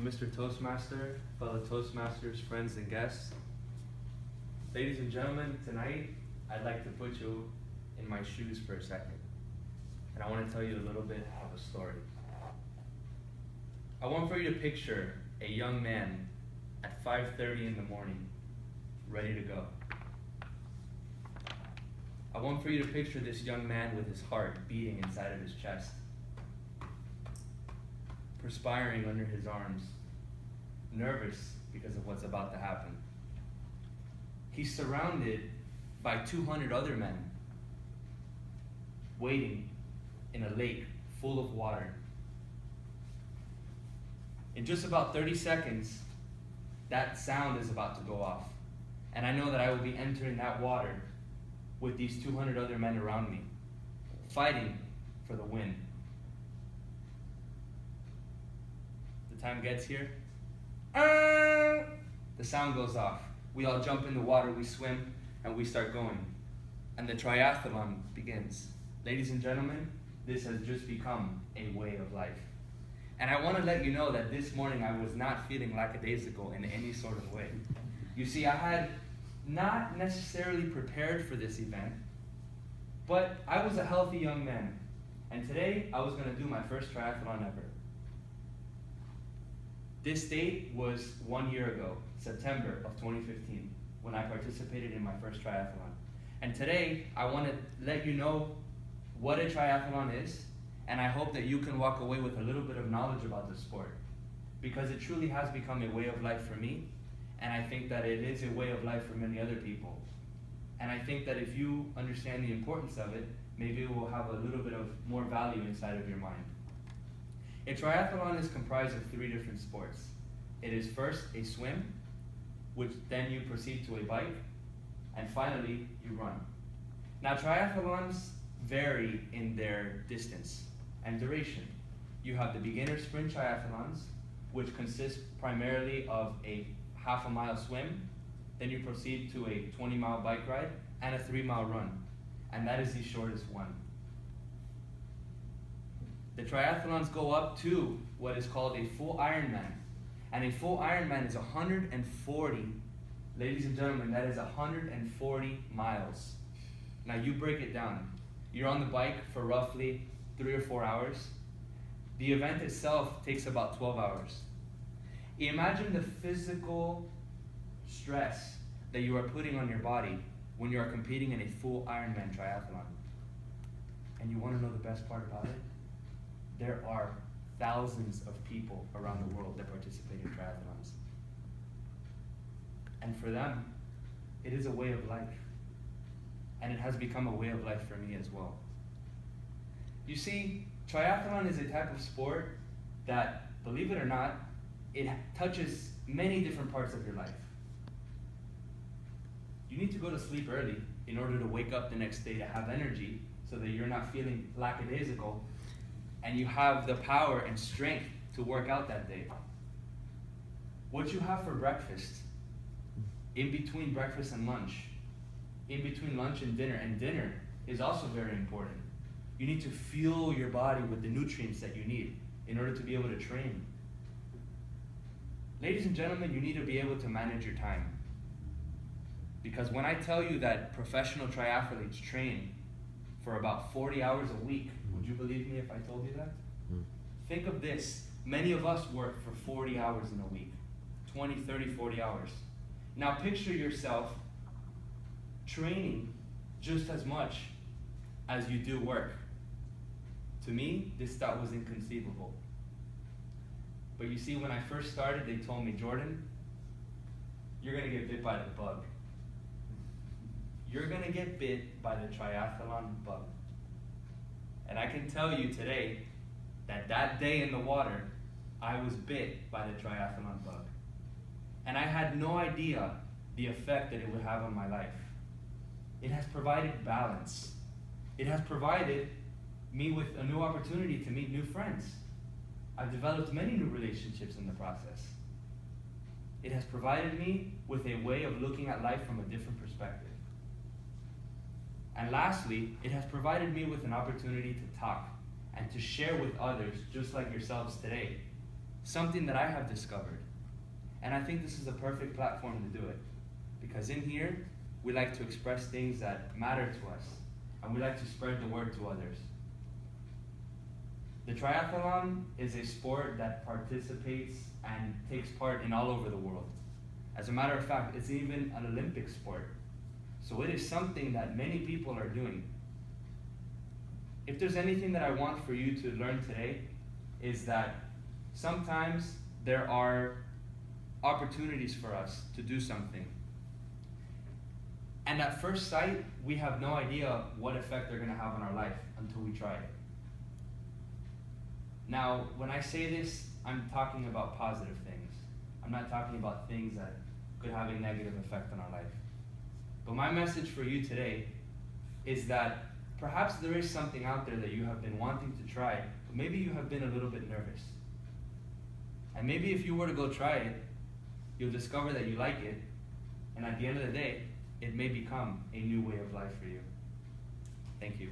Mr. Toastmaster, fellow Toastmasters, friends and guests. Ladies and gentlemen, tonight I'd like to put you in my shoes for a second. And I want to tell you a little bit of a story. I want for you to picture a young man at 5:30 in the morning, ready to go. I want for you to picture this young man with his heart beating inside of his chest, perspiring under his arms, nervous because of what's about to happen. He's surrounded by 200 other men waiting in a lake full of water. In just about 30 seconds, that sound is about to go off. And I know that I will be entering that water with these 200 other men around me, fighting for the win. The time gets here, the sound goes off. We all jump in the water, we swim, and we start going. And the triathlon begins. Ladies and gentlemen, this has just become a way of life. And I want to let you know that this morning I was not feeling lackadaisical in any sort of way. You see, I had not necessarily prepared for this event, but I was a healthy young man. And today I was going to do my first triathlon ever. This date was 1 year ago, September of 2015, when I participated in my first triathlon. And today I want to let you know what a triathlon is, and I hope that you can walk away with a little bit of knowledge about the sport, because it truly has become a way of life for me, and I think that it is a way of life for many other people. And I think that if you understand the importance of it, maybe it will have a little bit of more value inside of your mind. A triathlon is comprised of 3 different sports. It is first a swim, which then you proceed to a bike, and finally you run. Now triathlons vary in their distance and duration. You have the beginner sprint triathlons, which consist primarily of a half a mile swim, then you proceed to a 20-mile bike ride and a 3-mile run, and that is the shortest one. The triathlons go up to what is called a full Ironman, and a full Ironman is 140, ladies and gentlemen, that is 140 miles. Now you break it down. You're on the bike for roughly 3 or 4 hours. The event itself takes about 12 hours. Imagine the physical stress that you are putting on your body when you are competing in a full Ironman triathlon. And you want to know the best part about it? There are thousands of people around the world that participate in triathlons. And for them, it is a way of life. And it has become a way of life for me as well. You see, triathlon is a type of sport that, believe it or not, it touches many different parts of your life. You need to go to sleep early in order to wake up the next day to have energy so that you're not feeling lackadaisical and you have the power and strength to work out that day. What you have for breakfast, in between breakfast and lunch, in between lunch and dinner is also very important. You need to fuel your body with the nutrients that you need in order to be able to train. Ladies and gentlemen, you need to be able to manage your time. Because when I tell you that professional triathletes train for about 40 hours a week, would you believe me if I told you that? Think of this. Many of us work for 40 hours in a week, 20, 30, 40 hours. Now picture yourself training just as much as you do work. To me, this thought was inconceivable. But you see, when I first started, they told me, Jordan, you're going to get bit by the bug. You're going to get bit by the triathlon bug. And I can tell you today that that day in the water, I was bit by the triathlon bug. And I had no idea the effect that it would have on my life. It has provided balance. It has provided me with a new opportunity to meet new friends. I've developed many new relationships in the process. It has provided me with a way of looking at life from a different perspective. And lastly, it has provided me with an opportunity to talk and to share with others, just like yourselves today, something that I have discovered. And I think this is a perfect platform to do it. Because in here, we like to express things that matter to us, and we like to spread the word to others. The triathlon is a sport that participates and takes part in all over the world. As a matter of fact, it's even an Olympic sport. So it is something that many people are doing. If there's anything that I want for you to learn today, is that sometimes there are opportunities for us to do something. And at first sight, we have no idea what effect they're going to have on our life until we try it. Now, when I say this, I'm talking about positive things. I'm not talking about things that could have a negative effect on our life. But my message for you today is that perhaps there is something out there that you have been wanting to try, but maybe you have been a little bit nervous. And maybe if you were to go try it, you'll discover that you like it, and at the end of the day, it may become a new way of life for you. Thank you.